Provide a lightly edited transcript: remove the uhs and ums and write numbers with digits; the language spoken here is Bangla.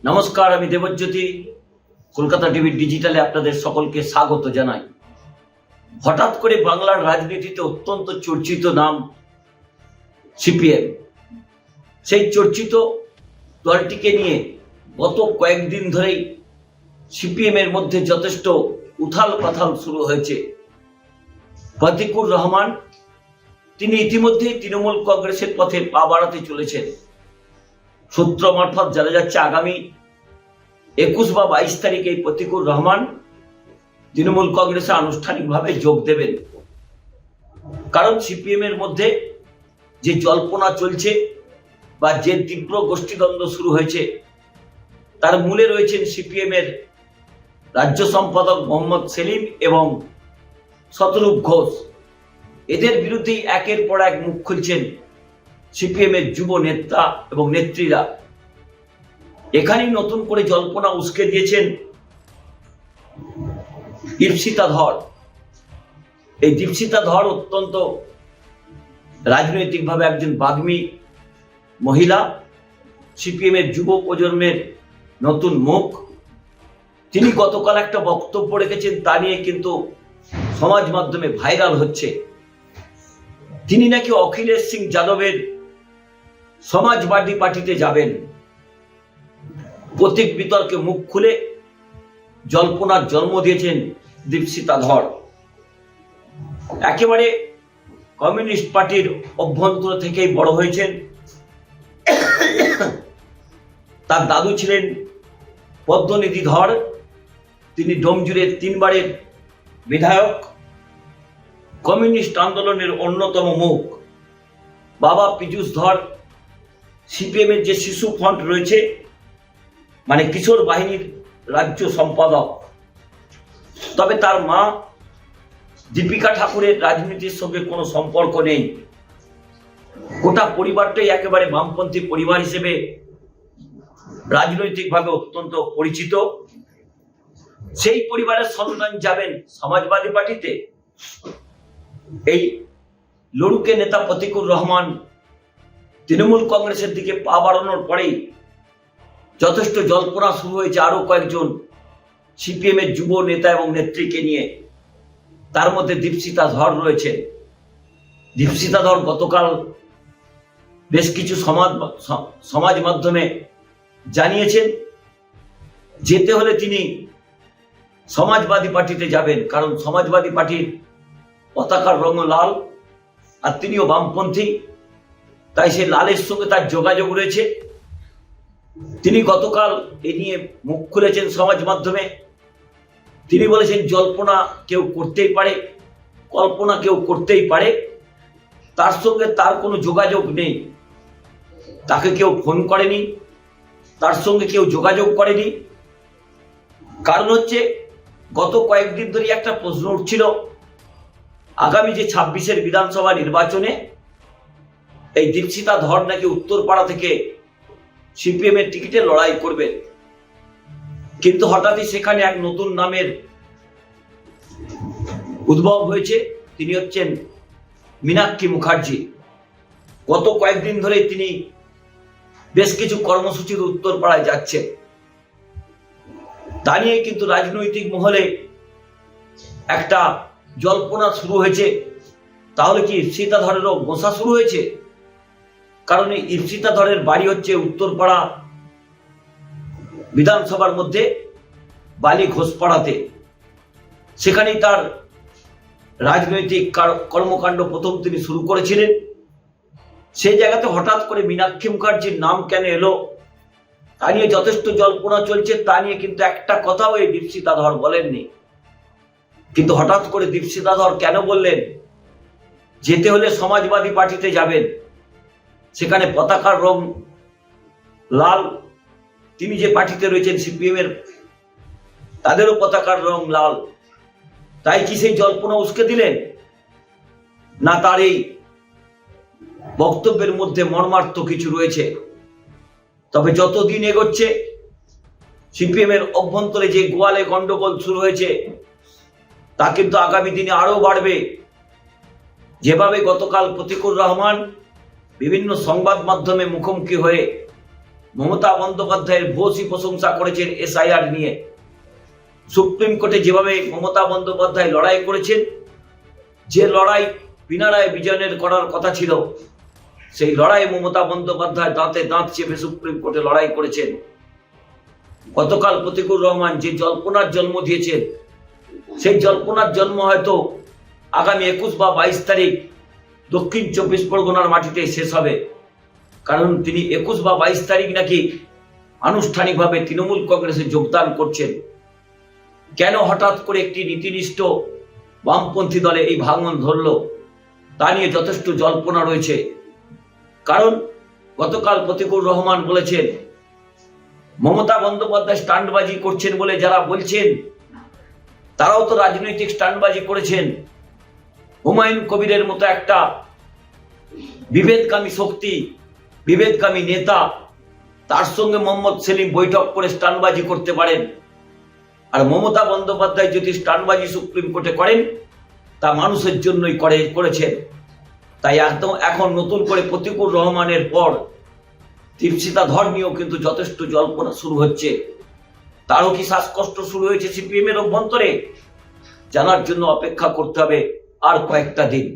নমস্কার, আমি দেবজ্যোতি। কলকাতা টিভি ডিজিটালে আপনাদের সকলকে স্বাগত জানাই। হঠাৎ করে বাংলার রাজনীতিতে অত্যন্ত চর্চিত নাম সিপিএম। সেই চর্চিত দলটিকে নিয়ে গত কয়েকদিন ধরেই সিপিএম এর মধ্যে যথেষ্ট উথাল পাথাল শুরু হয়েছে। ফতিকুর রহমান তিনি ইতিমধ্যেই তৃণমূল কংগ্রেসের পথে পা বাড়াতে চলেছেন। সূত্র মারফত জানা যাচ্ছে আগামী 21 বা 22 তারিখে ফতিকুর রহমান তৃণমূল কংগ্রেসে আনুষ্ঠানিকভাবে যোগ দেবেন। কারণ সিপিএম এর মধ্যে যে জল্পনা চলছে বা যে তীব্র গোষ্ঠীদ্বন্দ্ব শুরু হয়েছে তার মূলে রয়েছেন সিপিএম এর রাজ্য সম্পাদক মোহাম্মদ সেলিম এবং শতরূপ ঘোষ। এদের বিরুদ্ধেই একের পর এক মুখ খুলছেন সিপিএম এর যুব নেতা এবং নেত্রীরা। এখানেই নতুন করে জল্পনা উস্কে দিয়েছেন দীপশিতা ধর। এই দীপশিতা ধর অত্যন্ত রাজনৈতিকভাবে একজন বাগ্মী মহিলা, সিপিএম এর যুব প্রজন্মের নতুন মুখ। তিনি গতকাল একটা বক্তব্য রেখেছেন, তা নিয়ে কিন্তু সমাজ মাধ্যমে ভাইরাল হচ্ছে। তিনি নাকি অখিলেশ সিং যাদবের সমাজবাদী পার্টিতে যাবেন। প্রতীক বিতর্কে মুখ খুলে জল্পনার জন্ম দিয়েছেন দীপশিতা ধর। একেবারে কমিউনিস্ট পার্টির অভ্যন্তর থেকেই বড় হয়েছেন। তার দাদু ছিলেন পদ্মনিধি ধর, তিনি ডোমজুড়ের 3 বারের বিধায়ক, কমিউনিস্ট আন্দোলনের অন্যতম মুখ। বাবা পীযূষ ধর সিপিএম এর যে শিশু ফ্রন্ট রয়েছে, মানে কিশোর বাহিনীর রাজ্য সম্পাদক। তবে তার মা দীপিকা ঠাকুরের রাজনীতির সঙ্গে কোনো সম্পর্ক নেই। গোটা পরিবারটাই একেবারে বামপন্থী পরিবার হিসেবে রাজনৈতিকভাবে অত্যন্ত পরিচিত। সেই পরিবারের সন্তান যাবেন সমাজবাদী পার্টিতে। এই লড়ুকে নেতা ফতিকুর রহমান তৃণমূল কংগ্রেসের দিকে পা বাড়ানোর পরেই যথেষ্ট জল্পনা শুরু হয়েছে আরো কয়েকজন সিপিএম এর যুব নেতা এবং নেত্রীকে নিয়ে। তার মধ্যে দীপশিতা ধর রয়েছে। দীপশিতা ধর গতকাল বেশ কিছু সমাজ মাধ্যমে জানিয়েছেন যেতে হলে তিনি সমাজবাদী পার্টিতে যাবেন, কারণ সমাজবাদী পার্টির পতাকার রং লাল আর তিনিও বামপন্থী, তাই সে লালের সঙ্গে তার যোগাযোগ রয়েছে। তিনি গতকাল এ নিয়ে মুখ খুলেছেন সমাজ মাধ্যমে। তিনি বলেছেন জল্পনা কেউ করতেই পারে, কল্পনা কেউ করতেই পারে, তার সঙ্গে তার কোনো যোগাযোগ নেই। তাকে কেউ ফোন করেনি, তার সঙ্গে কেউ যোগাযোগ করেনি। কারণ হচ্ছে গত কয়েকদিন ধরে একটা প্রশ্ন উঠছিল, আগামী যে 26-এর বিধানসভা নির্বাচনে এই দীপশিতা ধর নাকি উত্তরপাড়া থেকে সিপিএম এর টিকিটে লড়াই করবে। কিন্তু হঠাৎই সেখানে এক নতুন নামের উদ্ভব হয়েছে। তিনি হচ্ছেন মীনাক্ষী মুখার্জি। গত কয়েকদিন ধরে তিনি বেশ কিছু কর্মসূচির উত্তরপাড়ায় যাচ্ছেন। তা নিয়ে কিন্তু রাজনৈতিক মহলে একটা জল্পনা শুরু হয়েছে। তাহলে কি দীপশিতা ধরেরও গোসা শুরু হয়েছে? কারণ এই দীপশিতা ধরের বাড়ি হচ্ছে উত্তরপাড়া বিধানসভার মধ্যে বালি ঘোষপাড়াতে। সেখানেই তার রাজনৈতিক কর্মকাণ্ড প্রথম তিনি শুরু করেছিলেন। সেই জায়গাতে হঠাৎ করে মীনাক্ষী মুখার্জির নাম কেন এলো তা নিয়ে যথেষ্ট জল্পনা চলছে। তা নিয়ে কিন্তু একটা কথাও এই দীপশিতা ধর বলেননি। কিন্তু হঠাৎ করে দীপশিতা ধর কেন বললেন যেতে হলে সমাজবাদী পার্টিতে যাবেন, সেখানে পতাকার রং লাল, তিনি যে পার্টিতে রয়েছেন সিপিএম এর তাদেরও পতাকার রং লাল, তাই কি সেই জল্পনা উস্কে দিলেন? না তার এই বক্তব্যের মধ্যে মর্মার্থ কিছু রয়েছে? তবে যত দিন এগোচ্ছে সিপিএম এর অভ্যন্তরে যে গোয়ালে গন্ডগোল শুরু হয়েছে তা কিন্তু আগামী দিনে আরো বাড়বে। যেভাবে গতকাল ফতিকুর রহমান বিভিন্ন সংবাদ মাধ্যমে মুখোমুখি হয়ে মমতা বন্দ্যোপাধ্যায়ের ভূয়সী প্রশংসা করেছেন এসআইআর নিয়ে। সুপ্রিম কোর্টে যেভাবে মমতা বন্দ্যোপাধ্যায় লড়াই করেছেন, যে লড়াই পিনারায় বিজয়নের করার কথা ছিল, সেই লড়াই মমতা বন্দ্যোপাধ্যায় দাঁতে দাঁত চেপে সুপ্রিম কোর্টে লড়াই করেছেন। গতকাল প্রতিকুর রহমান যে জল্পনার জন্ম দিয়েছেন, সেই জল্পনার জন্ম হয়তো আগামী 21 বা 22 তারিখ দক্ষিণ 24 পরগনার মাটিতে শেষ হবে। কারণ তিনি 21 বা 22 তারিখ নাকি আনুষ্ঠানিকভাবে তৃণমূল কংগ্রেসে যোগদান করছেন। কেন হঠাৎ করে একটি নীতিনিষ্ঠ বামপন্থী দলে এই ভাঙন ধরল, তা নিয়ে যথেষ্ট জল্পনা রয়েছে। কারণ গতকাল প্রতিকুর রহমান বলেছেন, মমতা বন্দ্যোপাধ্যায় স্টান্টবাজি করছেন বলে যারা বলছেন, তারাও তো রাজনৈতিক স্টান্টবাজি করেছেন। হুমায়ুন কবিরের মতো একটা বিভেদকামী শক্তি, বিভেদকামী নেতা, তার সঙ্গে মোহাম্মদ সেলিম বৈঠক করে স্টান্টবাজি করতে পারেন। আর মমতা বন্দ্যোপাধ্যায় যদি স্টান্টবাজি সুপ্রিম কোর্টে করেন, তা মানুষের জন্যই করেছেন। তাই একদম এখন নতুন করে প্রতিকুর রহমানের পর দীপশিতা ধর নিয়েও কিন্তু যথেষ্ট জল্পনা শুরু হচ্ছে। তারও কি শ্বাসকষ্ট শুরু হয়েছে সিপিএম এর অভ্যন্তরে? জানার জন্য অপেক্ষা করতে হবে আর কয়েকটা দিন।